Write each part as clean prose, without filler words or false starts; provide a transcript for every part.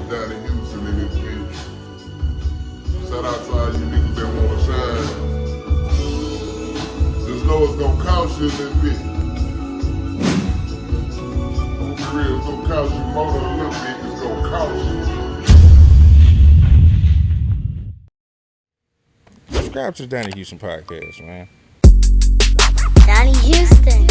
Donnie Houston in this bitch. Shout out to all you niggas that wanna shine. Just know it's gonna cost you a little bit. I'm gonna be real, it's gonna cost you more than a little bit, it's gonna cost you. Subscribe to the Donnie Houston podcast, man. Donnie Houston.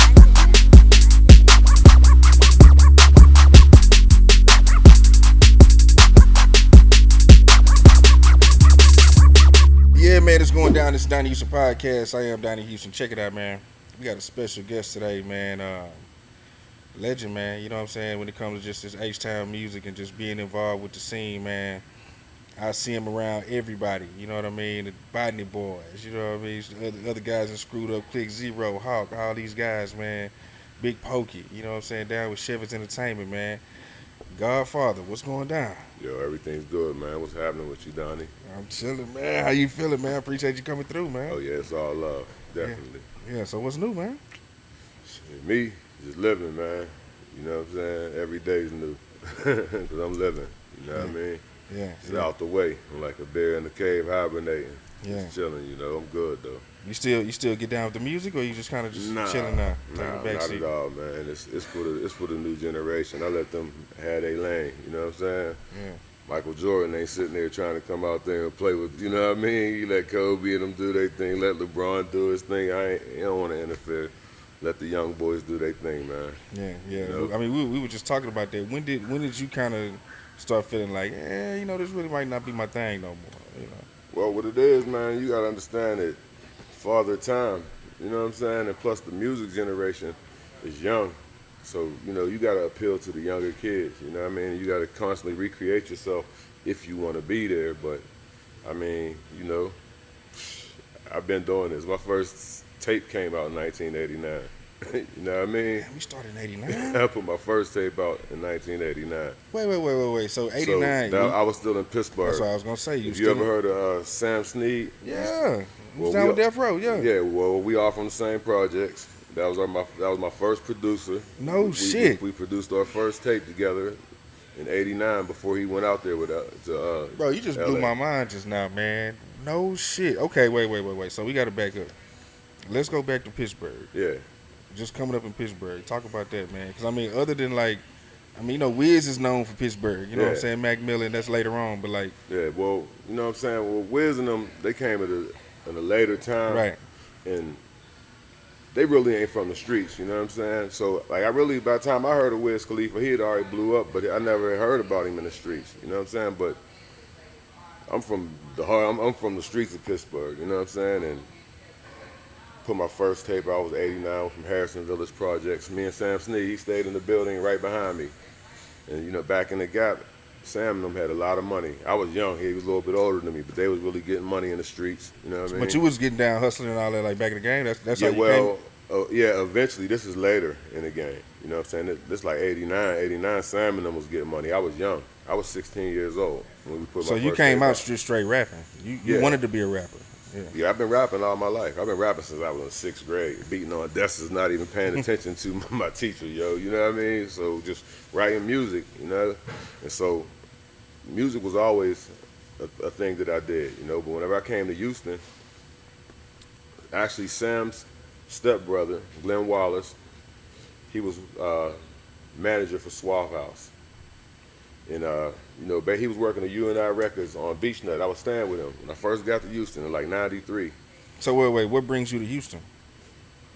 Yeah, man, it's going down. This Donnie Houston podcast. I am Donnie Houston. Check it out, man. We got a special guest today, man. Legend, man. You know what I'm saying? When it comes to just this H-Town music and just being involved with the scene, man. I see him around everybody. You know what I mean? The Botany Boyz. You know what I mean? The other guys that screwed up, Click Zero, Hawk, all these guys, man. Big Pokey. You know what I'm saying? Down with Chevis Entertainment, man. Godfather, what's going down? Yo, everything's good, man. What's happening with you, Donnie? I'm chilling, man. How you feeling, man? I appreciate you coming through, man. Oh, yeah, it's all love. Definitely. Yeah, so what's new, man? Shit, me, just living, man. You know what I'm saying? Every day's new. Because I'm living. You know what I mean? Yeah. It's out the way. I'm like a bear in the cave hibernating. Yeah. Just chilling, you know. I'm good, though. You still get down with the music, or you just kind of just chilling now? Nah, not at all, man. It's for the new generation. I let them have their lane. You know what I'm saying? Yeah. Michael Jordan ain't sitting there trying to come out there and play with. You know what I mean? You let Kobe and them do their thing. Let LeBron do his thing. You don't want to interfere. Let the young boys do their thing, man. Yeah. You know? I mean, we were just talking about that. When did you kind of start feeling like, you know, this really might not be my thing no more? You know. Well, what it is, man, you gotta understand that Father Time, you know what I'm saying? And plus the music generation is young. So, you know, you gotta appeal to the younger kids, you know what I mean? You gotta constantly recreate yourself if you wanna be there. But, I mean, you know, I've been doing this. My first tape came out in 1989. You know what I mean? We started in '89. I put my first tape out in 1989. Wait. So '89. So I was still in Pittsburgh. That's what I was gonna say. You ever heard of Sam Snead? Yeah. Well, Down with Death Row, yeah. Yeah, well, we all from the same projects. That was my first producer. No shit. We produced our first tape together in '89 before he went out there with to Bro, you just blew LA. my mind just now, man. No shit. Okay, wait. So we got to back up. Let's go back to Pittsburgh. Yeah. Just coming up in Pittsburgh. Talk about that, man. Because, I mean, other than, like, you know, Wiz is known for Pittsburgh. You know what I'm saying? Mac Miller, that's later on. But, like. Yeah, well, you know what I'm saying? Well, Wiz and them, they came at a later time. Right. And they really ain't from the streets, you know what I'm saying? So, like, by the time I heard of Wiz Khalifa, he had already blew up, but I never had heard about him in the streets, you know what I'm saying? But I'm from the heart, I'm from the streets of Pittsburgh, you know what I'm saying? And put my first tape out, I was 89 from Harrison Village Projects. Me and Sam Snead, he stayed in the building right behind me. And, you know, back in the Gap, Sam and them had a lot of money. I was young, he was a little bit older than me, but they was really getting money in the streets, you know what I mean? But you was getting down hustling and all that, like, back in the game? That's yeah, how you well, yeah, eventually, this is later in the game. You know what I'm saying? This like 89, Sam and them was getting money. I was young. I was 16 years old when we put my So you first came tape out just straight rapping. You wanted to be a rapper. Yeah, I've been rapping all my life. I've been rapping since I was in 6th grade, beating on desks, not even paying attention to my teacher, yo. You know what I mean? So just writing music, you know? And so music was always a thing that I did, you know? But whenever I came to Houston, actually Sam's stepbrother, Glenn Wallace, he was manager for Suave House. And, you know, he was working at UNI Records on Beach Nut. I was staying with him when I first got to Houston in like '93. So wait, what brings you to Houston?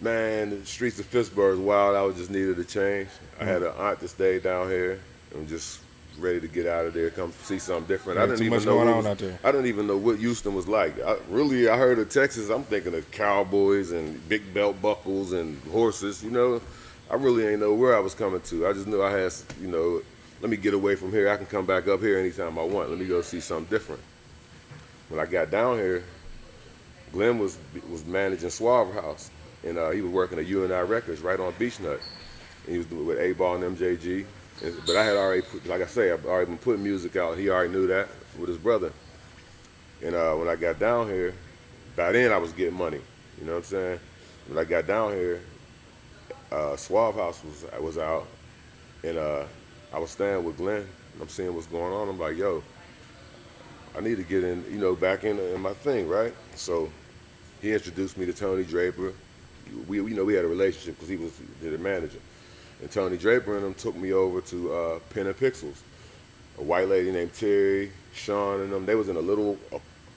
Man, the streets of Pittsburgh is wild. I just needed a change. I had an aunt that stayed down here. I'm just ready to get out of there, come see something different. I didn't even know I didn't even know what Houston was like. I heard of Texas, I'm thinking of cowboys and big belt buckles and horses, you know. I really ain't know where I was coming to. I just knew I had, you know, let me get away from here. I can come back up here anytime I want. Let me go see something different. When I got down here, Glenn was managing Suave House, and he was working at UNI Records right on Beach Nut. And he was with A-Ball and MJG. But I had already, like I say, I've already been putting music out. He already knew that with his brother. And when I got down here, by then I was getting money. You know what I'm saying? When I got down here, Suave House was out, and I was staying with Glenn, and I'm seeing what's going on. I'm like, yo, I need to get in, back in my thing, right? So he introduced me to Tony Draper. We had a relationship because he was the manager. And Tony Draper and them took me over to Pen and Pixels. A white lady named Terry, Sean, and them. They was in a little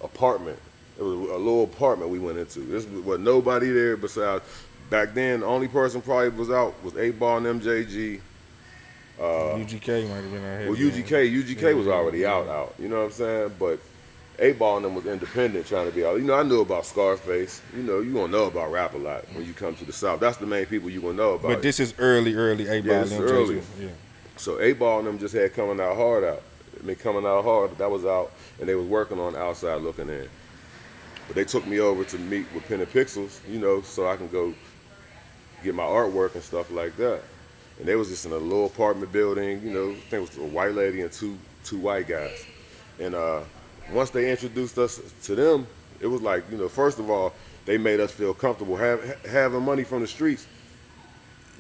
apartment. It was a little apartment we went into. This was nobody there besides. Back then, the only person probably was out was 8-Ball and MJG. UGK might have been out here. Well, UGK was already out. You know what I'm saying? But 8-Ball and them was independent, trying to be out. I knew about Scarface. You gonna know about rap a lot when you come to the South. That's the main people you gonna know about. But this is early 8-Ball. Yeah, this is early. Yeah. So 8-Ball and them just had Coming Out Hard out. Coming Out Hard, that was out, and they was working on Outside Looking In. But they took me over to meet with Pen and Pixels, so I can go get my artwork and stuff like that. And they was just in a little apartment building, I think it was a white lady and two white guys. And once they introduced us to them, it was like, first of all, they made us feel comfortable. Having money from the streets,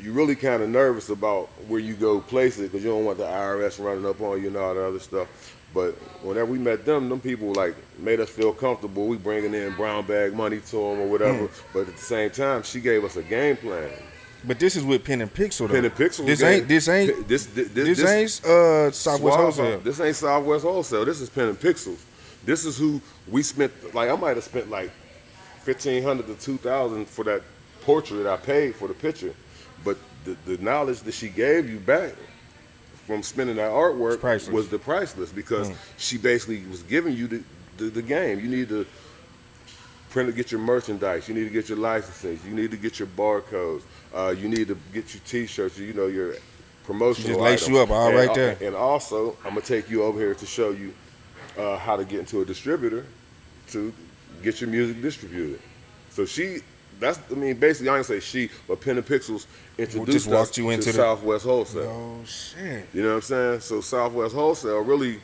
you really kind of nervous about where you go place it because you don't want the IRS running up on you and all that other stuff. But whenever we met them people like made us feel comfortable. We bringing in brown bag money to them or whatever. But at the same time, she gave us a game plan. But this is with Pen and Pixel, though. Pen and Pixel. This ain't Southwest Wholesale. This ain't Southwest Wholesale. This is Pen and Pixels. This is who we spent. Like I might have spent like $1,500 to $2,000 for that portrait I paid for the picture. But the knowledge that she gave you back from spending that artwork was the priceless because she basically was giving you the game. You need to get your merchandise. You need to get your licenses. You need to get your barcodes. You need to get your T-shirts. Your promotional items. She just lace you up all right there. And also, I'm gonna take you over here to show you how to get into a distributor to get your music distributed. So basically, I ain't say she, but Pen and Pixels introduced us to Southwest Wholesale. Oh, shit. You know what I'm saying? So Southwest Wholesale really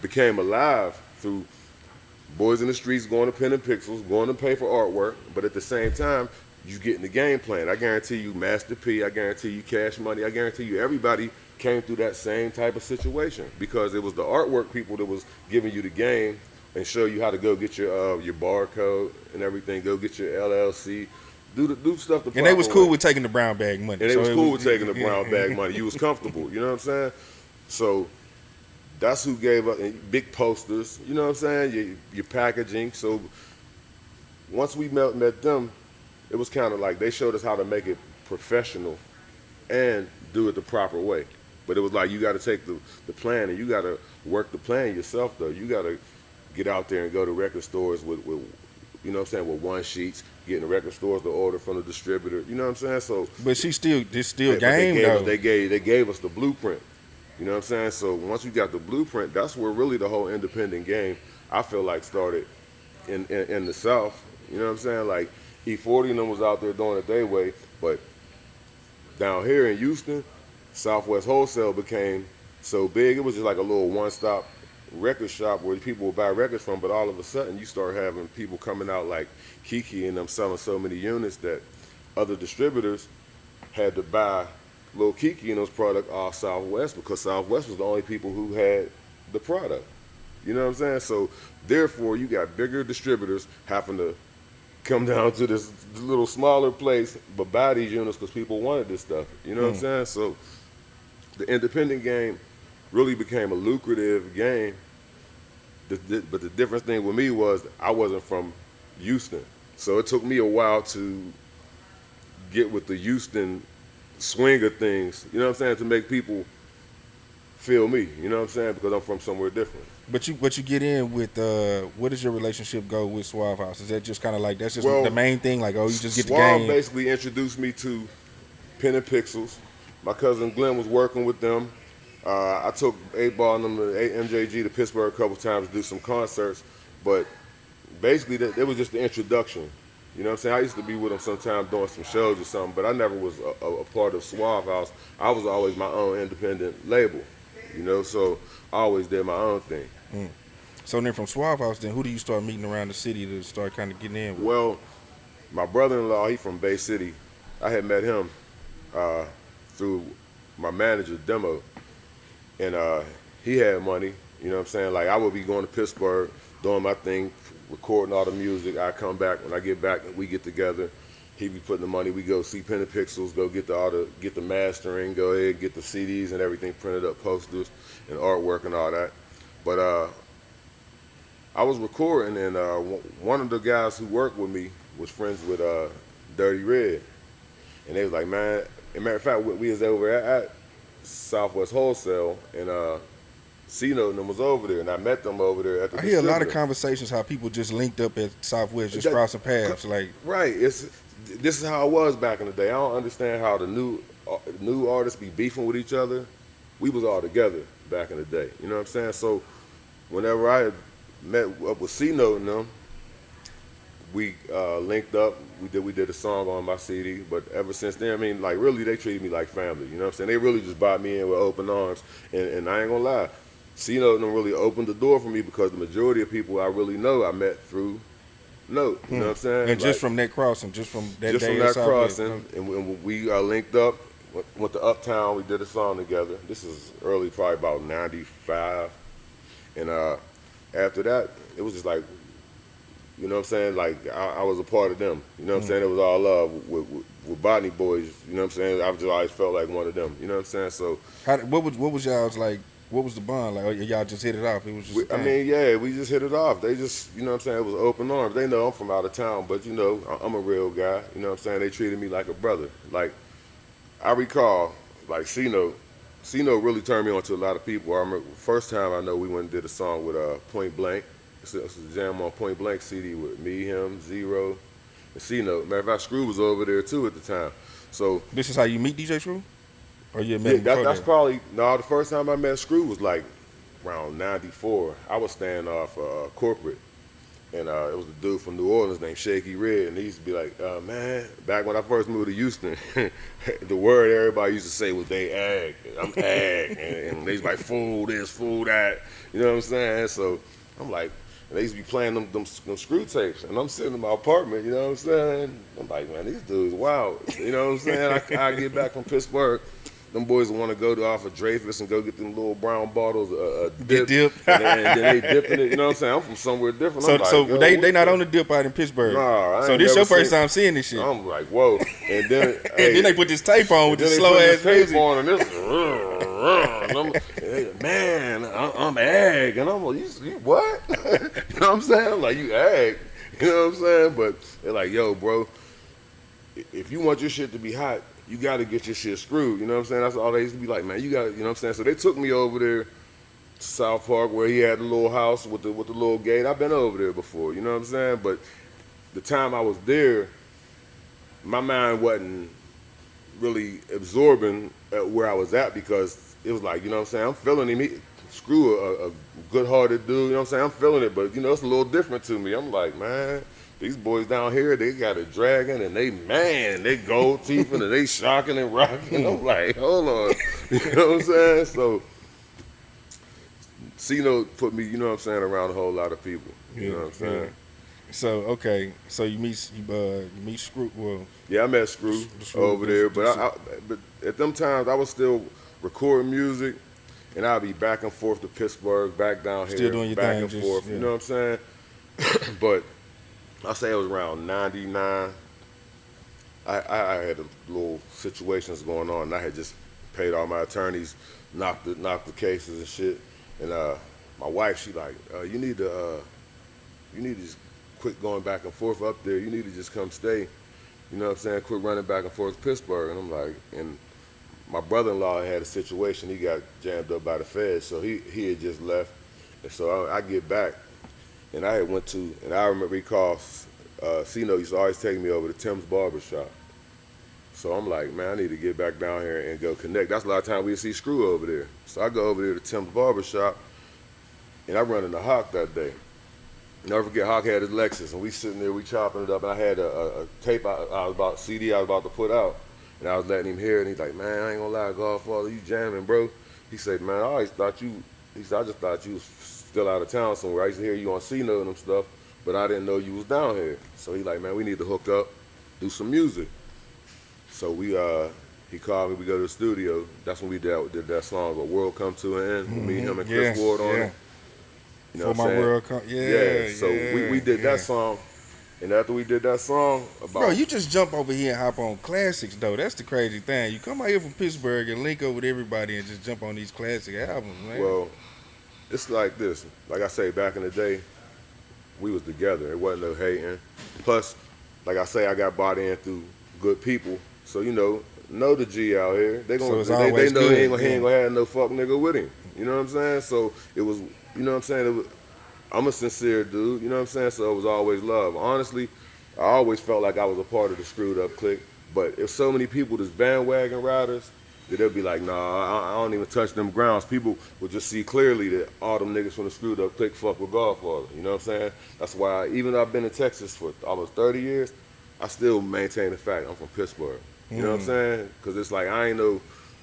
became alive through boys in the streets going to Pen and Pixels, going to pay for artwork, but at the same time, you getting the game plan. I guarantee you Master P, I guarantee you Cash Money, I guarantee you everybody came through that same type of situation because it was the artwork people that was giving you the game and show you how to go get your barcode and everything, go get your LLC, do stuff. And they was cool with taking the brown bag money. And they was cool with taking the brown bag money. You was comfortable, you know what I'm saying? So that's who gave us big posters, you know what I'm saying? Your packaging. So once we met them, it was kind of like they showed us how to make it professional and do it the proper way. But it was like you got to take the plan and you got to work the plan yourself, though. You got to get out there and go to record stores with you know what I'm saying, with one sheets, getting the record stores to order from the distributor. You know what I'm saying? So, but this still game though. They gave us the blueprint. You know what I'm saying? So once you got the blueprint, that's where really the whole independent game, I feel like, started in the South. You know what I'm saying? Like E40 and them was out there doing it their way, but down here in Houston, Southwest Wholesale became so big. It was just like a little one-stop record shop where people would buy records from, but all of a sudden you start having people coming out like Kiki and them selling so many units that other distributors had to buy Lil Kiki and those products off Southwest because Southwest was the only people who had the product. You know what I'm saying? So therefore you got bigger distributors having to come down to this little smaller place but buy these units because people wanted this stuff. You know what I'm saying? So the independent game really became a lucrative game. But the different thing with me was I wasn't from Houston. So it took me a while to get with the Houston swing of things, you know what I'm saying, to make people feel me, you know what I'm saying, because I'm from somewhere different. But you get in with, what does your relationship go with Suave House? Is that just kind of like, that's just the main thing, like, you just get the game? Suave basically introduced me to Pen and Pixels. My cousin Glenn was working with them. I took 8-Ball and them to MJG to Pittsburgh a couple times to do some concerts, but basically that was just the introduction. You know what I'm saying? I used to be with them sometimes doing some shows or something, but I never was a part of Suave House. I was always my own independent label, you know, so I always did my own thing. So then from Suave House, then who do you start meeting around the city to start kind of getting in with? Well, my brother-in-law, he from Bay City. I had met him through my manager, Demo. and he had money. You know what I'm saying? Like I would be going to Pittsburgh, doing my thing, recording all the music. I come back. When I get back, we get together. He be putting the money. We go see Pen and Pixels, go get the mastering, go ahead, get the CDs and everything printed up, posters and artwork and all that. But I was recording, and one of the guys who worked with me was friends with Dirty Red, and they was like, man. As a matter of fact, we was over at Southwest Wholesale, and C-Note and them was over there, and I met them over there at the I hear a lot of conversations how people just linked up at Southwest, just crossing paths. Like right, this is how it was back in the day. I don't understand how the new artists be beefing with each other. We was all together back in the day. You know what I'm saying? So whenever I had met up with C-Note and them, we linked up. We did a song on my CD, but ever since then, I mean, like really, they treated me like family. You know what I'm saying? They really just brought me in with open arms, and I ain't gonna lie, C-Note and them really opened the door for me because the majority of people I really know I met through Note. You know what I'm saying? And just from that crossing, just from that just day from that Southwest. crossing, and we linked up, went to Uptown. We did a song together. This is early, probably about '95, and after that, it was just like. You know what I'm saying? Like, I was a part of them. You know what I'm saying? It was all love with Botany Boyz. You know what I'm saying? I've just always felt like one of them. You know what I'm saying? So, what was y'all's like? What was the bond like? Y'all just hit it off? It was just. I mean, yeah, we just hit it off. They just, you know what I'm saying? It was open arms. They know I'm from out of town, but you know, I'm a real guy. You know what I'm saying? They treated me like a brother. Like, I recall, like C-Note really turned me on to a lot of people. I remember first time I know we went and did a song with Point Blank. It's a jam on Point Blank CD with me, him, Zero, and C-Note. Matter of fact, Screw was over there too at the time. So this is how you meet DJ Screw? Or you met him that's probably, no, the first time I met Screw was like around '94. I was staying off corporate, and it was a dude from New Orleans named Shaky Red, and he used to be like, man, back when I first moved to Houston, the word everybody used to say was they ag. I'm ag. and they was like, fool this, fool that. You know what I'm saying? So I'm like, and they used to be playing them Screw tapes, and I'm sitting in my apartment, you know what I'm saying? I'm like, man, these dudes wild. You know what I'm saying? I get back from Pittsburgh, them boys want to go to off of Dreyfus and go get them little brown bottles of dip. and then they dipping it, you know what I'm saying? I'm from somewhere different. So they not on the dip out in Pittsburgh. Nah, so this your first time seeing this shit. I'm like, whoa. And then, and then they put this tape on with this slow ass music. On and this, and I'm, man, I'm ag, and I'm like, you what? You know what I'm saying? I'm like, you ag, you know what I'm saying? But they're like, yo, bro, if you want your shit to be hot, you got to get your shit screwed. You know what I'm saying? That's all they used to be like, man. You got, you know what I'm saying? So they took me over there to South Park where he had the little house with the little gate. I've been over there before. You know what I'm saying? But the time I was there, my mind wasn't really absorbing where I was at because it was like, you know what I'm saying? I'm feeling him. Screw a good-hearted dude. You know what I'm saying? I'm feeling it, but you know it's a little different to me. I'm like, man. These boys down here, they got a dragon and they gold teeth and they shocking and rocking. I'm like, hold on. You know what I'm saying? So, C-Note put me, you know what I'm saying, around a whole lot of people. You know what I'm saying? Yeah. So, okay. So you meet Screw. Well, yeah, I met Screw over there. But at them times, I was still recording music and I'd be back and forth to Pittsburgh, back down here, still doing your back thing, and forth. Yeah. You know what I'm saying? But I say it was around '99. I had a little situations going on, and I had just paid all my attorneys, knocked the cases and shit. And my wife, she like, you need to just quit going back and forth up there. You need to just come stay. You know what I'm saying? Quit running back and forth to Pittsburgh. And I'm like, and my brother-in-law had a situation. He got jammed up by the feds, so he had just left. And so I get back. And I had went to, and I recall, C-Note used to always take me over to Tim's barbershop. So I'm like, man, I need to get back down here and go connect. That's a lot of time we'd see Screw over there. So I go over there to Tim's barbershop, and I run into Hawk that day. Never forget, Hawk had his Lexus, and we sitting there, we chopping it up, and I had a tape CD I was about to put out, and I was letting him hear it, and he's like, man, I ain't gonna lie, Godfather, you jamming, bro. He said, man, I just thought you was still out of town somewhere. I used to hear you on C-Note and stuff, but I didn't know you was down here. So he like, man, we need to hook up, do some music. So he called me. We go to the studio. That's when we did that song, "A World Come to an End." With me, him, and Chris Ward on it. You know For what my I'm saying? world, So we did that song, and after we did that song, bro, you just jump over here and hop on classics though. That's the crazy thing. You come out here from Pittsburgh and link up with everybody and just jump on these classic albums, man. Well, it's like this. Like I say, back in the day, we was together. It wasn't no hating. Plus, like I say, I got bought in through good people. So know the G out here. They gonna so they know good. he ain't gonna have no fuck nigga with him. You know what I'm saying? So it was, you know what I'm saying? I'm a sincere dude. You know what I'm saying? So it was always love. Honestly, I always felt like I was a part of the Screwed Up clique. But if so many people just bandwagon riders, that they'll be like, nah, I don't even touch them grounds. People will just see clearly that all them niggas from the Screwed Up clique fuck with Godfather. You know what I'm saying? That's why even though I've been in Texas for almost 30 years, I still maintain the fact I'm from Pittsburgh. You know what I'm saying? Because it's like, I ain't no,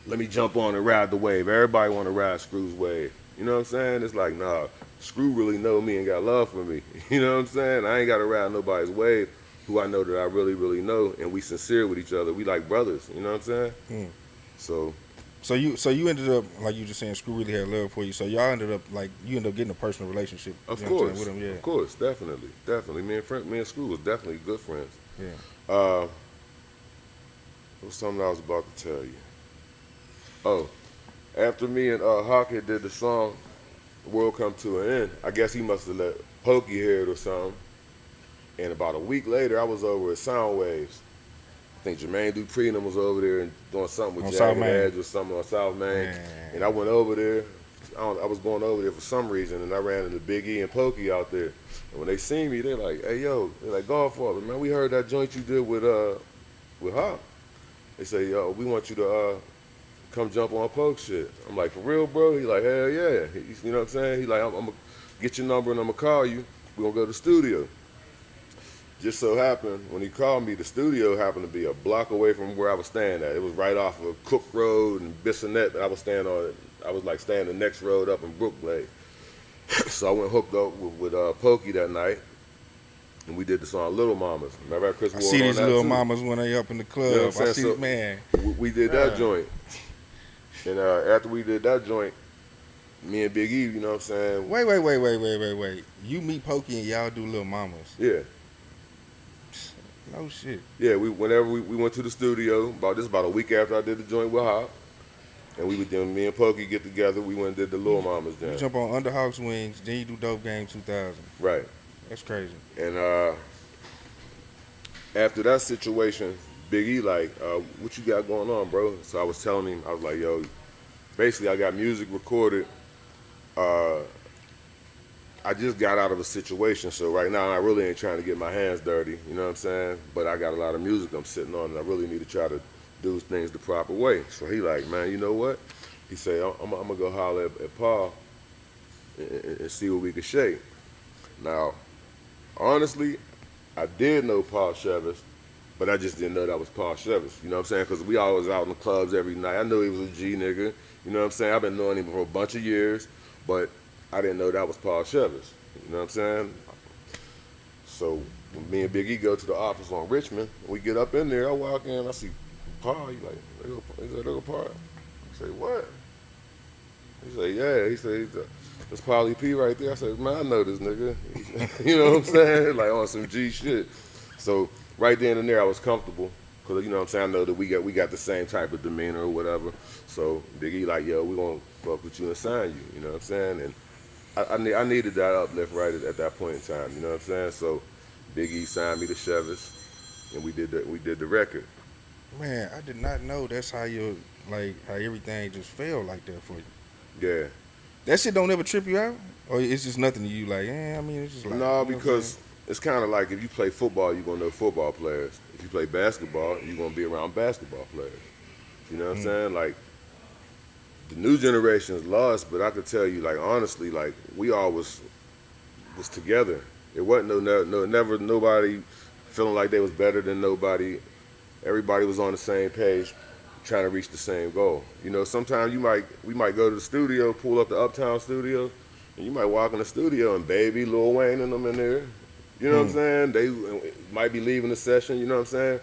let me jump on and ride the wave. Everybody want to ride Screw's wave. You know what I'm saying? It's like, nah, Screw really know me and got love for me. You know what I'm saying? I ain't got to ride nobody's wave who I know that I really, really know, and we sincere with each other. We like brothers. You know what I'm saying? So you ended up, like you just saying, Screw really had love for you. So y'all ended up, like, you ended up getting a personal relationship. Of you course, with him, yeah. Of course, definitely. Me and Screw was definitely good friends. Yeah. There was something I was about to tell you. Oh, after me and Hockett did the song "The World Come to an End," I guess he must have let Pokey hear it or something. And about a week later, I was over at Soundwaves. I think Jermaine Dupri and them was over there and doing something with Jagged Edge or something on South Main. And I went over there. I was going over there for some reason, and I ran into Big E and Pokey out there. And when they seen me, they're like, "Hey, yo," they're like, "Godfather, man, we heard that joint you did with Hop." They say, "Yo, we want you to come jump on Poke shit." I'm like, "For real, bro?" He like, "Hell yeah." You know what I'm saying? He like, I'm gonna get your number and I'm gonna call you. We're gonna go to the studio. Just so happened, when he called me, the studio happened to be a block away from where I was staying at. It was right off of Cook Road and Bissonnette that I was staying on. I was like staying the next road up in Brookblade. So I went hooked up with Pokey that night. And we did the song Little Mamas. Remember how Chris Ward on that? I see these Little Mamas when they up in the club. You know what I'm I see, so man. We did that joint. And after we did that joint, me and Big E, you know what I'm saying? Wait. You meet Pokey and y'all do Little Mamas. Yeah. No shit. Yeah, whenever we went to the studio, about a week after I did the joint with Hop, and me and Pokey get together, we went and did the Little Mamas jam. You jump on Underhawks Wings, then you do Dope Game 2000. Right. That's crazy. And after that situation, Big E like, what you got going on, bro? So I was telling him, I was like, yo, basically I got music recorded. I just got out of a situation, so right now I really ain't trying to get my hands dirty, you know what I'm saying? But I got a lot of music I'm sitting on, and I really need to try to do things the proper way. So he like, man, you know what? He say, I'm gonna go holler at Paul and see what we can shake. Now, honestly, I did know Paul Chevis, but I just didn't know that was Paul Chevis. You know what I'm saying? Because we always out in the clubs every night. I knew he was a G nigga. You know what I'm saying? I've been knowing him for a bunch of years, but I didn't know that was Paul Chevis. You know what I'm saying? So when me and Big E go to the office on Richmond, we get up in there, I walk in, I see Paul. He like, there go Paul. I say, what? He say, yeah. He say, that's Paulie P right there. I said, man, I know this nigga. You know what I'm saying? Like on some G shit. So right then and there, I was comfortable because you know what I'm saying. I know that we got the same type of demeanor or whatever. So Big E like, yo, we gonna fuck with you and sign you. You know what I'm saying? And I needed that uplift right at that point in time. You know what I'm saying? So Big E signed me to Chevis, and we did the record. Man, I did not know that's how how everything just fell like that for you. Yeah. That shit don't ever trip you out? Or it's just nothing to you like, I mean, it's just like... No, because it's kind of like if you play football, you're going to know football players. If you play basketball, you're going to be around basketball players. You know what I'm saying? Like, the new generation is lost, but I could tell you, like, honestly, like, we all was together. It wasn't never nobody feeling like they was better than nobody. Everybody was on the same page, trying to reach the same goal. You know, sometimes we might go to the studio, pull up the Uptown studio, and you might walk in the studio and Baby, Lil Wayne and them in there. You know what I'm saying? They might be leaving the session, you know what I'm saying?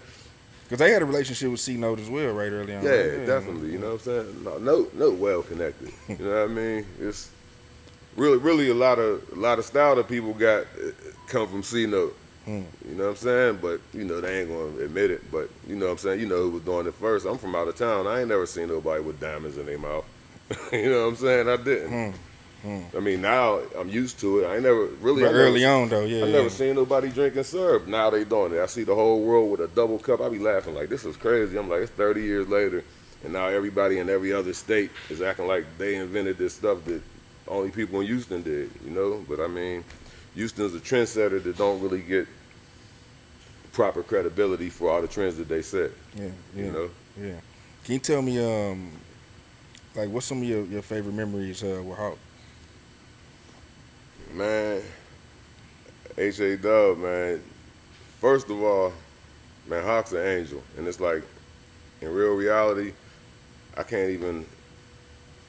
Because they had a relationship with C Note as well, right early on. Yeah, Right? definitely. You know what I'm saying? No, well connected. You know what I mean? It's really a lot of style that people got come from C Note. You know what I'm saying? But you know they ain't gonna admit it. But you know what I'm saying? You know who was doing it first. I'm from out of town. I ain't never seen nobody with diamonds in their mouth. You know what I'm saying? I didn't. I mean, now I'm used to it. I ain't never really. But early on, though, yeah. I never seen nobody drinking syrup. Now they doing it. I see the whole world with a double cup. I be laughing like, this is crazy. I'm like, it's 30 years later, and now everybody in every other state is acting like they invented this stuff that only people in Houston did, you know? But I mean, Houston's a trendsetter that don't really get proper credibility for all the trends that they set. Yeah. You know? Yeah. Can you tell me, like, what's some of your favorite memories with Hawk? Man, H.A. Dub, man. First of all, man, Hawk's an angel. And it's like, in real reality, I can't even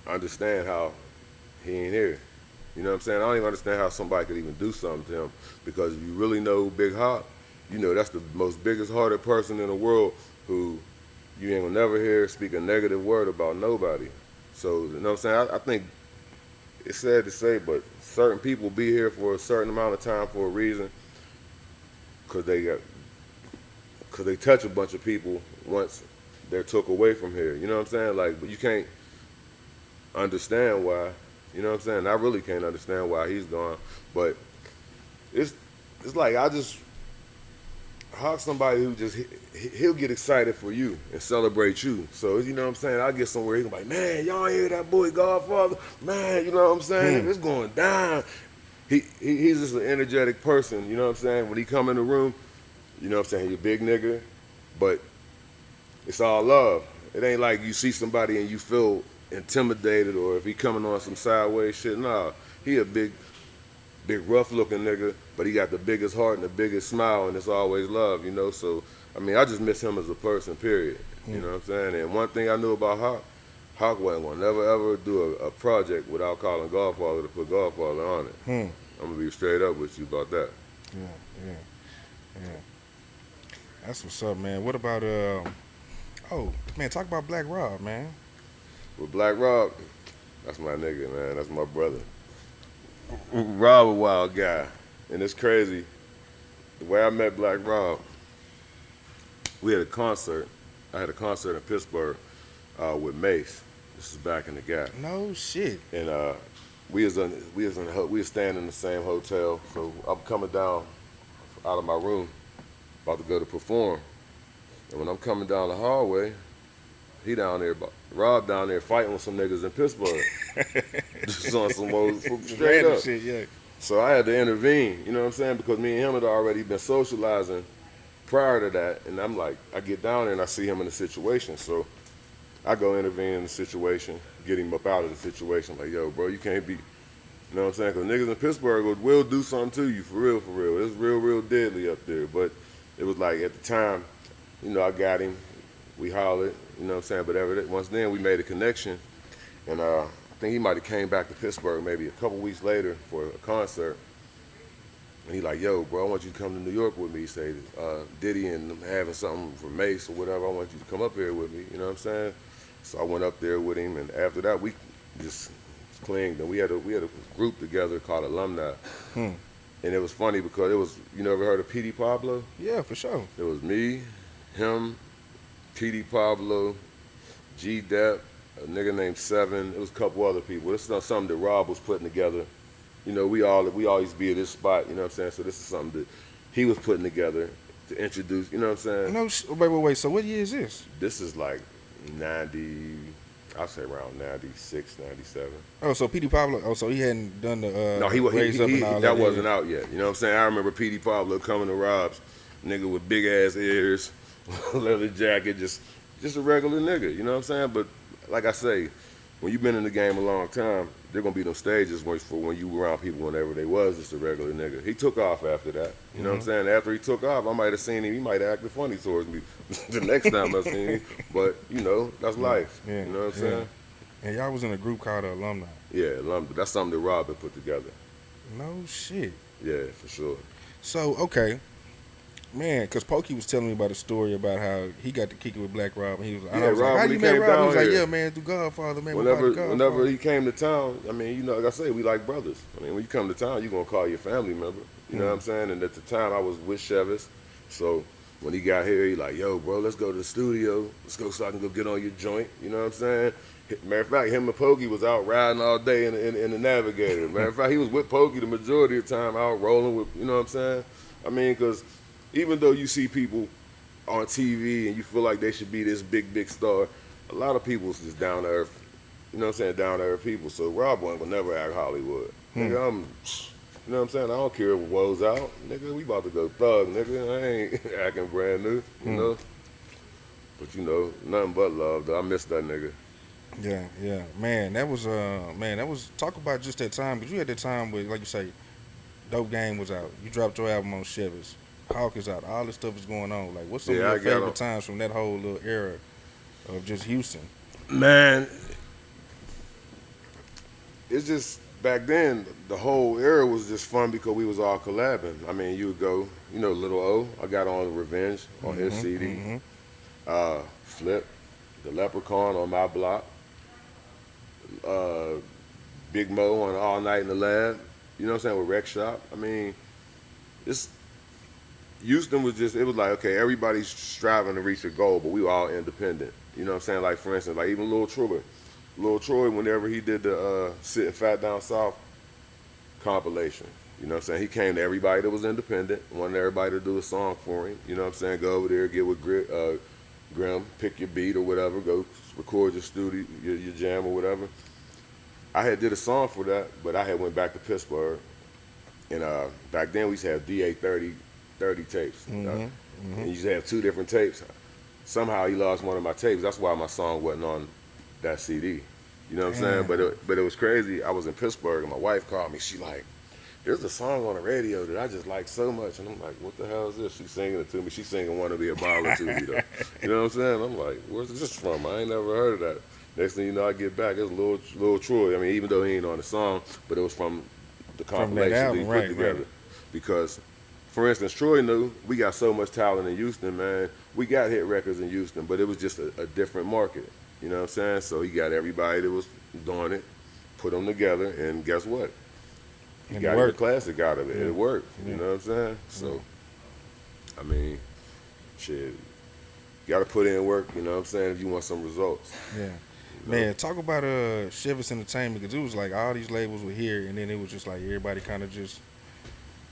understand how he ain't here. You know what I'm saying? I don't even understand how somebody could even do something to him. Because if you really know Big Hawk, you know that's the most biggest hearted person in the world who you ain't gonna never hear speak a negative word about nobody. So, you know what I'm saying? I think it's sad to say, but certain people be here for a certain amount of time for a reason, cause they touch a bunch of people once they're took away from here. You know what I'm saying? Like, but you can't understand why. You know what I'm saying? I really can't understand why he's gone. But it's like Hawk's somebody who just he'll get excited for you and celebrate you. So you know what I'm saying? I get somewhere, he's gonna be like, man, y'all hear that boy Godfather? Man, you know what I'm saying? It's going down. He's just an energetic person, you know what I'm saying? When he come in the room, you know what I'm saying, he's a big nigga, but it's all love. It ain't like you see somebody and you feel intimidated or if he coming on some sideways shit. Nah, he a big rough looking nigga, but he got the biggest heart and the biggest smile, and it's always love, you know? So, I mean, I just miss him as a person, period. You know what I'm saying? And one thing I knew about Hawk wasn't gonna never ever do a project without calling Godfather to put Godfather on it. I'm gonna be straight up with you about that. Yeah. That's what's up, man. What about, oh, man, talk about Black Rob, man. With Black Rob, that's my nigga, man. That's my brother. Rob a wild guy, and it's crazy. The way I met Black Rob, we had a concert. I had a concert in Pittsburgh with Mace. This is back in the Gap. No shit. And we was staying in the same hotel. So I'm coming down out of my room, about to go to perform. And when I'm coming down the hallway, he down there, Rob down there fighting with some niggas in Pittsburgh. Just on some old straight up. Shit, yeah. So I had to intervene, you know what I'm saying? Because me and him had already been socializing prior to that. And I'm like, I get down there and I see him in a situation. So I go intervene in the situation, get him up out of the situation. Like, yo, bro, you can't be, you know what I'm saying? Because niggas in Pittsburgh will do something to you, for real, for real. It's real deadly up there. But it was like, at the time, you know, I got him. We hollered, you know what I'm saying? But once then, we made a connection. And I think he might have came back to Pittsburgh maybe a couple weeks later for a concert. And he like, yo, bro, I want you to come to New York with me. He said, Diddy and having something for Mace or whatever, I want you to come up here with me, you know what I'm saying? So I went up there with him, and after that, we just clinged. And we had a group together called Alumni. And it was funny because it was, you know, ever heard of P.D. Pablo? Yeah, for sure. It was me, him, P.D. Pablo, G-Dep, a nigga named Seven. It was a couple other people. This is not something that Rob was putting together. You know, we always be at this spot, you know what I'm saying? So this is something that he was putting together to introduce, you know what I'm saying? No, wait. So what year is this? This is like 90, I'll say around 96, 97. Oh, so P.D. Pablo, so he hadn't done the No, Raise Up and all that wasn't out yet. You know what I'm saying? I remember P.D. Pablo coming to Rob's, nigga with big ass ears, leather jacket, just a regular nigga, you know what I'm saying? But like I say, when you've been in the game a long time, there gonna be them stages for when you around people whenever they was just a regular nigga. He took off after that. You know what I'm saying? After he took off, I might have seen him, he might have acted funny towards me the next time I seen him. But, you know, that's life. Yeah. You know what I'm saying? And y'all was in a group called Alumni. Yeah, Alumni. That's something that Rob had put together. No shit. Yeah, for sure. So, okay. Man, because Pokey was telling me about a story about how he got to kick it with Black Rob, and he was like, Yeah, and I was Rob, like, how when you he met came Rob? He down was like, here. yeah, man, through Godfather, man. Whenever he came to town, I mean, like I say, we like brothers. I mean, when you come to town, you're going to call your family member. You know what I'm saying? And at the time, I was with Chevis. So when he got here, he like, yo, bro, let's go to the studio. Let's go so I can go get on your joint. You know what I'm saying? Matter of fact, him and Pokey was out riding all day in the Navigator. Matter of fact, he was with Pokey the majority of the time, out rolling with, you know what I'm saying? I mean, because even though you see people on TV and you feel like they should be this big star, a lot of people's just down to earth, you know what I'm saying, down to earth people. So Rob wasn't gonna never act Hollywood. Nigga, you know what I'm saying, I don't care if woe's out. Nigga, we about to go thug, nigga. I ain't acting brand new, you know? But you know, nothing but love, though. I miss that nigga. Yeah. Man, that was talk about just that time, because you had that time where, like you say, Dope Game was out. You dropped your album on Chevis. Hawk is out. All this stuff is going on. Like, what's some of your favorite times from that whole little era of just Houston? Man, it's just back then the whole era was just fun because we was all collabing. I mean, you would go, you know, Little O. I got on Revenge on his CD. Flip, the Leprechaun on my block. Big Mo on All Night in the Lab. You know what I'm saying, with Rec Shop. I mean, Houston was just, it was like, okay, everybody's striving to reach a goal, but we were all independent. You know what I'm saying? Like, for instance, like even Lil Troy, whenever he did the Sitting Fat Down South compilation, you know what I'm saying? He came to everybody that was independent, wanted everybody to do a song for him. You know what I'm saying? Go over there, get with Grim, pick your beat or whatever, go record your studio, your jam or whatever. I had did a song for that, but I had went back to Pittsburgh. And back then we used to have DA 30 tapes. And you used to have 2 different tapes. Somehow he lost one of my tapes. That's why my song wasn't on that CD. You know what I'm saying? But it was crazy. I was in Pittsburgh and my wife called me. She like, there's a song on the radio that I just like so much. And I'm like, what the hell is this? She's singing it to me. She's singing Wanna Be a Baller to me though. You know what I'm saying? I'm like, where's this from? I ain't never heard of that. Next thing you know, I get back, it's Lil Troy. I mean, even though he ain't on the song, but it was from the compilation that he put together. Because, for instance, Troy knew we got so much talent in Houston, man. We got hit records in Houston, but it was just a different market. You know what I'm saying? So he got everybody that was doing it, put them together, and guess what? He got a classic out of it. It worked. You know what I'm saying? So, I mean, shit, you got to put in work, you know what I'm saying, if you want some results. Yeah. Man, talk about Chevis Entertainment, because it was like all these labels were here, and then it was just like everybody kind of just,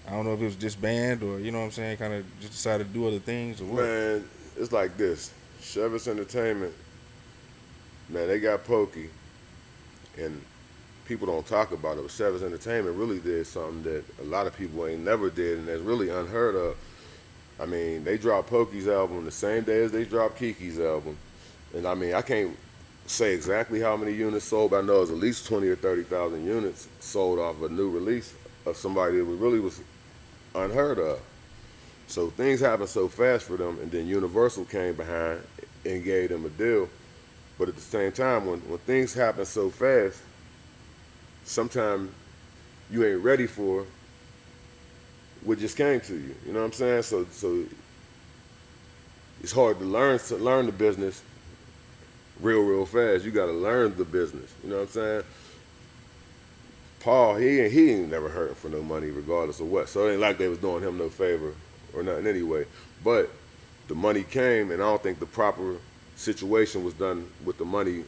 I don't know if it was disbanded or, you know what I'm saying, kind of just decided to do other things or what. Man, it's like this. Chevis Entertainment, man, they got Pokey, and people don't talk about it, but Chevis Entertainment really did something that a lot of people ain't never did, and that's really unheard of. I mean, they dropped Pokey's album the same day as they dropped Kiki's album. And I mean, I can't say exactly how many units sold, but I know it was at least 20 or 30,000 units sold off a new release of somebody that really was unheard of. So things happened so fast for them, and then Universal came behind and gave them a deal. But at the same time, when things happen so fast, sometimes you ain't ready for what just came to you. You know what I'm saying? So it's hard to learn the business real fast. You got to learn the business. You know what I'm saying? Paul, he ain't never hurting for no money regardless of what. So it ain't like they was doing him no favor or nothing anyway. But the money came, and I don't think the proper situation was done with the money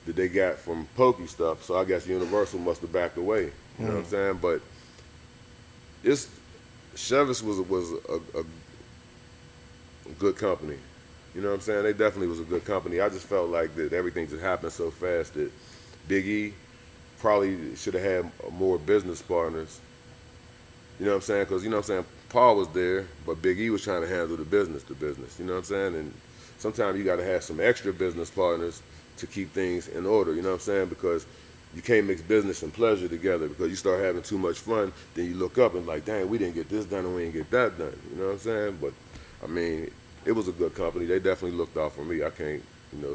that they got from Pokey stuff. So I guess Universal must have backed away. You know what I'm saying? But Chevis was a good company. You know what I'm saying? They definitely was a good company. I just felt like that everything just happened so fast that Big E probably should have had more business partners. You know what I'm saying? Because, you know what I'm saying, Paul was there, but Big E was trying to handle the business. You know what I'm saying? And sometimes you got to have some extra business partners to keep things in order. You know what I'm saying? Because you can't mix business and pleasure together, because you start having too much fun, then you look up and like, dang, we didn't get this done and we didn't get that done. You know what I'm saying? But, I mean, it was a good company. They definitely looked out for me. I can't,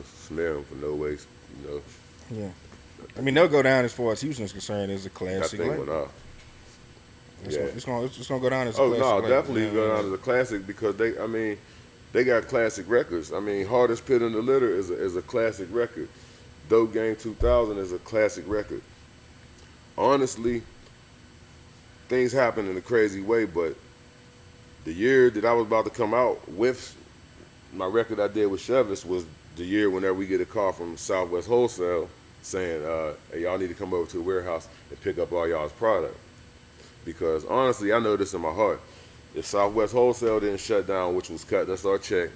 smear them for no ways, Yeah. I mean, they'll go down as far as Houston's concerned as a classic. That thing went off. It's gonna go down as a oh classic. no, definitely go down as a classic because they got classic records. I mean, Hardest Pit in the Litter is a classic record. Dope Game 2000 is a classic record. Honestly, things happen in a crazy way, but the year that I was about to come out with my record I did with Chevis was the year whenever we get a call from Southwest Wholesale saying, hey, y'all need to come over to the warehouse and pick up all y'all's product. Because honestly, I know this in my heart. If Southwest Wholesale didn't shut down, which was cutting us our check,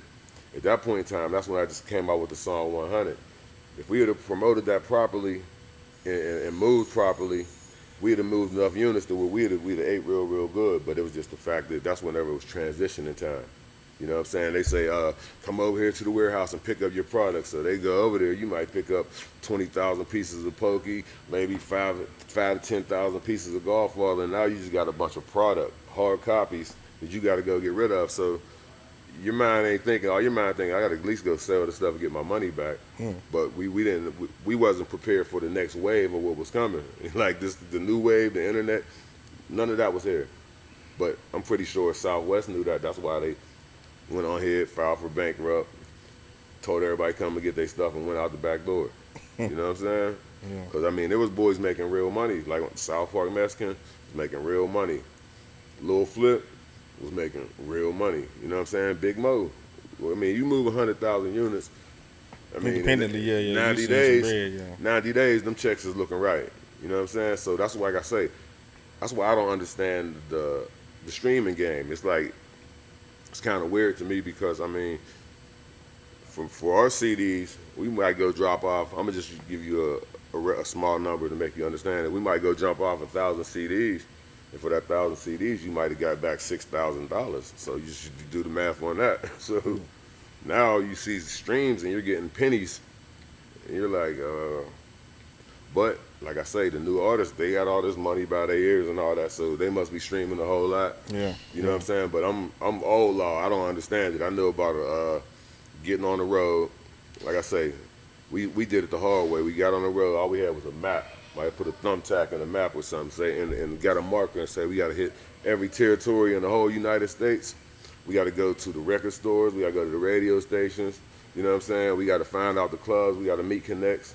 at that point in time, that's when I just came out with the song 100. If we had have promoted that properly and moved properly, we'd have moved enough units to where we'd have ate real good. But it was just the fact that that's whenever it was transitioning time. You know what I'm saying? They say, come over here to the warehouse and pick up your product. So they go over there. You might pick up 20,000 pieces of Pokey, maybe 5 to 10,000 pieces of Godfather, and now you just got a bunch of product, hard copies that you got to go get rid of. So your mind ain't thinking, your mind thinking, I got to at least go sell the stuff and get my money back. But we wasn't prepared for the next wave of what was coming. Like the new wave, the internet, none of that was here. But I'm pretty sure Southwest knew that. That's why they went on ahead, filed for bankrupt, told everybody come and get their stuff and went out the back door. You know what I'm saying? Because, I mean, there was boys making real money. Like South Park Mexican was making real money. Lil Flip was making real money. You know what I'm saying? Big Mo. Well, I mean, you move 100,000 units. I mean, independently, 90 days, 90 days, them checks is looking right. You know what I'm saying? So that's why, like I say, that's why I don't understand the streaming game. It's like, it's kind of weird to me because, I mean, for our CDs, we might go drop off. I'm going to just give you a small number to make you understand it. We might go jump off 1,000 CDs, and for that 1,000 CDs, you might have got back $6,000. So you should do the math on that. So now you see streams and you're getting pennies, and you're like, but like I say, the new artists, they got all this money by their ears and all that, so they must be streaming a whole lot. Yeah. You know what I'm saying? But I'm old law. I don't understand it. I know about getting on the road. Like I say, we did it the hard way. We got on the road. All we had was a map. Might put a thumbtack in a map or something, say, and got a marker and say we got to hit every territory in the whole United States. We got to go to the record stores. We got to go to the radio stations. You know what I'm saying? We got to find out the clubs. We got to meet connects.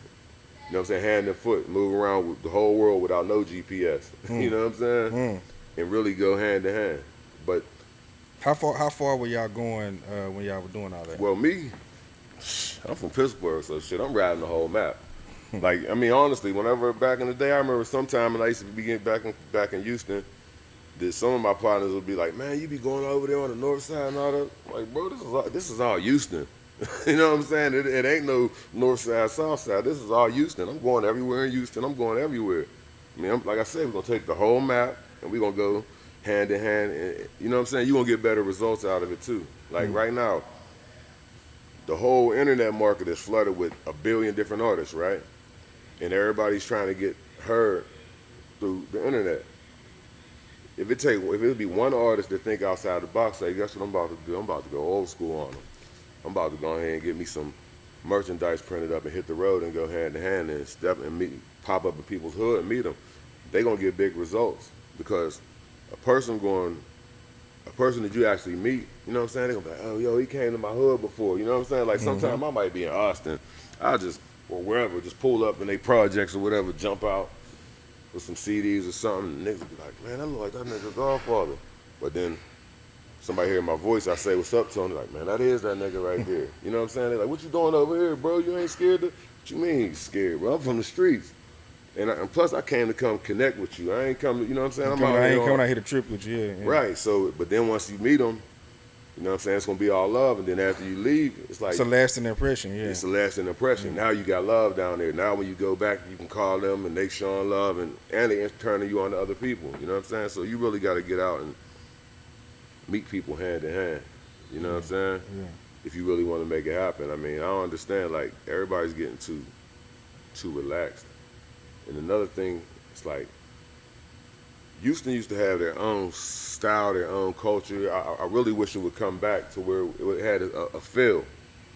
You know what I'm saying? Hand and foot, move around with the whole world without no GPS. You know what I'm saying? And really go hand to hand. But how far were y'all going when y'all were doing all that? Well, me, I'm from Pittsburgh, so shit, I'm riding the whole map. Like, I mean, honestly, whenever back in the day, I remember sometime when I used to be getting back in Houston, that some of my partners would be like, man, you be going over there on the north side and all that. I'm like, bro, this is all Houston. You know what I'm saying? It ain't no north side, south side. This is all Houston. I'm going everywhere in Houston. I'm going everywhere. I mean, like I said, we're going to take the whole map, and we're going to go hand in hand. And, you know what I'm saying? You're going to get better results out of it, too. Like, right now, the whole internet market is flooded with 1 billion different artists, right? And everybody's trying to get heard through the internet. If it be one artist that think outside the box, say, guess what I'm about to do? I'm about to go old school on them. I'm about to go ahead and get me some merchandise printed up and hit the road and go hand in hand and pop up in people's hood and meet them. They're gonna get big results because a person that you actually meet, you know what I'm saying? They're gonna be like, oh, yo, he came to my hood before. You know what I'm saying? Like sometimes I might be in Austin, or wherever, just pull up in they projects or whatever, jump out with some CDs or something. And niggas be like, man, that look like that nigga Godfather. But then somebody hear my voice, I say what's up to them. They're like, man, that is that nigga right there. You know what I'm saying? They're like, what you doing over here, bro? You ain't scared? What you mean you scared, bro? I'm from the streets. And plus, I came to come connect with you. I ain't come to, you know what I'm saying? I ain't coming out here to trip with you. Yeah. Right. So, but then once you meet them, you know what I'm saying? It's going to be all love. And then after you leave, it's like. It's a lasting impression, yeah. It's a lasting impression. Now you got love down there. Now when you go back, you can call them and they showing love and they turning you on to other people. You know what I'm saying? So you really got to get out and meet people hand in hand. You know what I'm saying? Yeah. If you really want to make it happen. I mean, I don't understand. Like, everybody's getting too relaxed. And another thing, it's like, Houston used to have their own style, their own culture. I really wish it would come back to where it had a feel.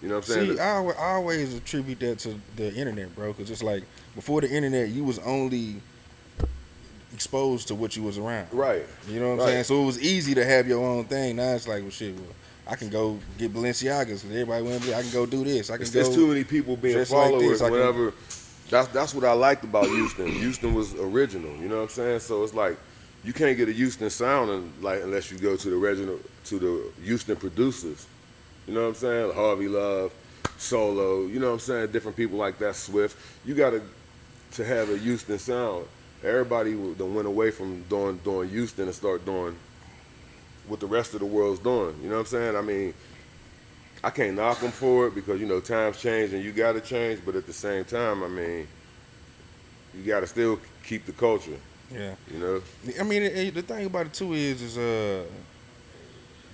You know what I'm saying? See, I always attribute that to the internet, bro, because it's like, before the internet, you was only exposed to what you was around. Right. You know what I'm saying? So it was easy to have your own thing. Now it's like, well, shit, I can go get Balenciagas because everybody went. I can go do this. I can go. There's too many people being followers. Like whatever. That's what I liked about Houston. Houston was original. You know what I'm saying? So it's like you can't get a Houston sound unless you go to the Houston producers. You know what I'm saying? Harvey Love, Solo. You know what I'm saying? Different people like that. Swift. You got to have a Houston sound. Everybody went away from doing Houston and start doing what the rest of the world's doing. You know what I'm saying? I mean, I can't knock them for it because, you know, times change and you got to change. But at the same time, I mean, you got to still keep the culture. Yeah. You know? I mean, the thing about it, too, is the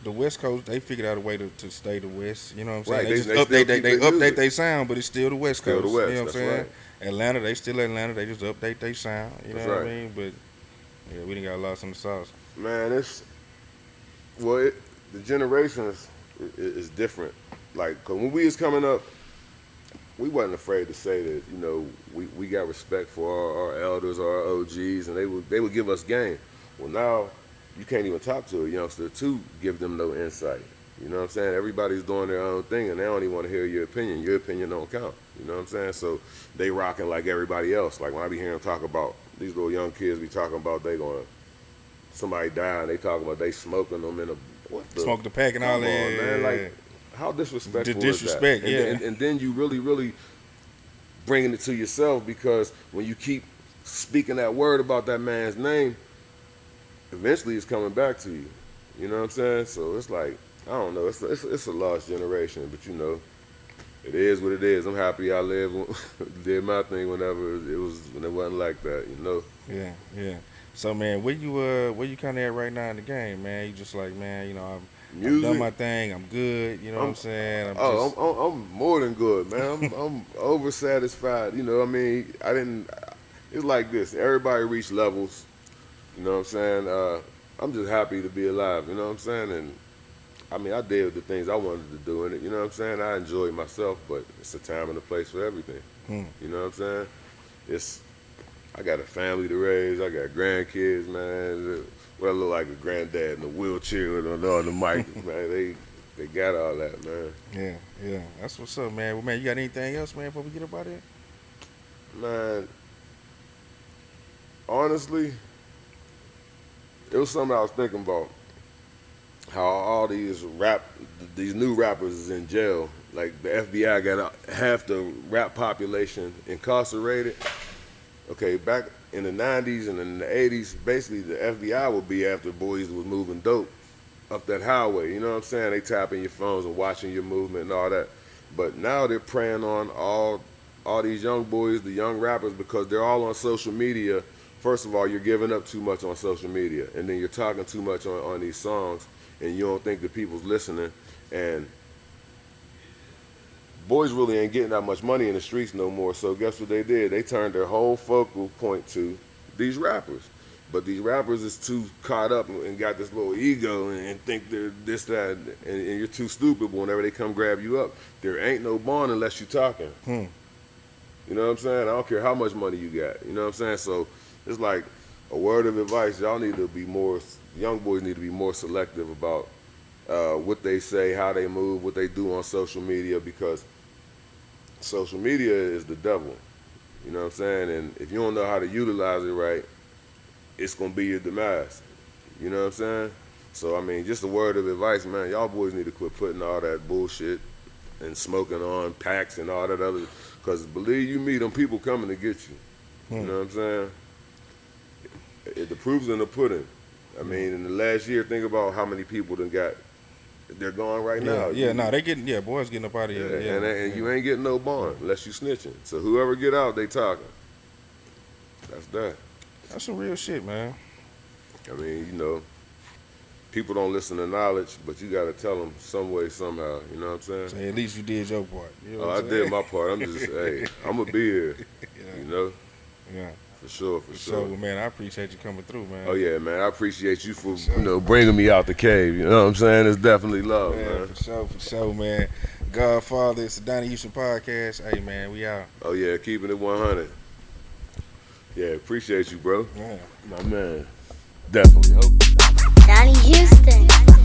West Coast, they figured out a way to stay the West. You know what I'm saying? Right. They update their sound, but it's still the West Coast. Still the West. You know what I'm saying? Right. Atlanta, they still Atlanta. They just update their sound. You know what I mean? But, yeah, we done got lost in the sauce. Man, the generation is different. Like, 'cause when we was coming up, we wasn't afraid to say that, you know, we got respect for our elders, our OGs, and they would give us game. Well, now you can't even talk to a youngster to give them no insight. You know what I'm saying? Everybody's doing their own thing, and they don't even want to hear your opinion. Your opinion don't count. You know what I'm saying? So they rocking like everybody else. Like when I be hearing them talk about these little young kids, be talking about somebody died, and they talking about they smoking them in a smoke the pack and all that. Man, like how disrespectful The disrespect, is that? yeah. And then you really bringing it to yourself because when you keep speaking that word about that man's name, eventually it's coming back to you. You know what I'm saying? So it's like, I don't know. It's a lost generation, but you know, it is what it is. I'm happy I did my thing when it wasn't like that. You know. Yeah. So man, where you kind of at right now in the game, man? You just like, man, you know, I've done my thing. I'm good. You know what I'm saying? I'm more than good, man. I'm oversatisfied. You know what I mean? It's like this. Everybody reach levels. You know what I'm saying? I'm just happy to be alive. You know what I'm saying? And I mean, I did the things I wanted to do in it. You know what I'm saying? I enjoyed myself, but it's a time and a place for everything. You know what I'm saying? I got a family to raise. I got grandkids, man. Well, I look like a granddad in a wheelchair on the mic, man. They got all that, man. Yeah. That's what's up, man. Well, man, you got anything else, man, before we get up out here? Man, honestly, it was something I was thinking about. How all these new rappers is in jail. Like the FBI got half the rap population incarcerated. Okay, back in the 90s and in the 80s, basically the FBI would be after boys was moving dope up that highway. You know what I'm saying? They tapping your phones and watching your movement and all that. But now they're preying on all these young boys, the young rappers, because they're all on social media. First of all, you're giving up too much on social media, and then you're talking too much on these songs, and you don't think the people's listening. And boys really ain't getting that much money in the streets no more. So guess what they did? They turned their whole focal point to these rappers. But these rappers is too caught up and got this little ego and think they're this, that, and you're too stupid. But whenever they come grab you up, there ain't no bond unless you're talking. You know what I'm saying? I don't care how much money you got. You know what I'm saying? So it's like a word of advice. Young boys need to be more selective about what they say, how they move, what they do on social media, because social media is the devil. You know what I'm saying? And if you don't know how to utilize it right, it's going to be your demise. You know what I'm saying? So, I mean, just a word of advice, man. Y'all boys need to quit putting all that bullshit and smoking on packs and all that other, because believe you me, them people coming to get you. You know what I'm saying? The proof's in the pudding. I mean, in the last year, think about how many people they're gone right now. Boys getting up out of here. And you ain't getting no bond unless you snitching. So whoever get out, they talking. That's that. That's some real shit, man. I mean, you know, people don't listen to knowledge, but you got to tell them some way, somehow. You know what I'm saying? So at least you did your part. You know I did my part. I'm just, hey, I'm going to be here. You know? Yeah. For sure. So, man, I appreciate you coming through, man. Oh, yeah, man. I appreciate you for, bringing me out the cave. You know what I'm saying? It's definitely love, man. For sure, man. Godfather, it's the Donnie Houston podcast. Hey, man, we out. Oh, yeah, keeping it 100. Yeah, appreciate you, bro. Yeah. My man. Definitely. Donnie Houston.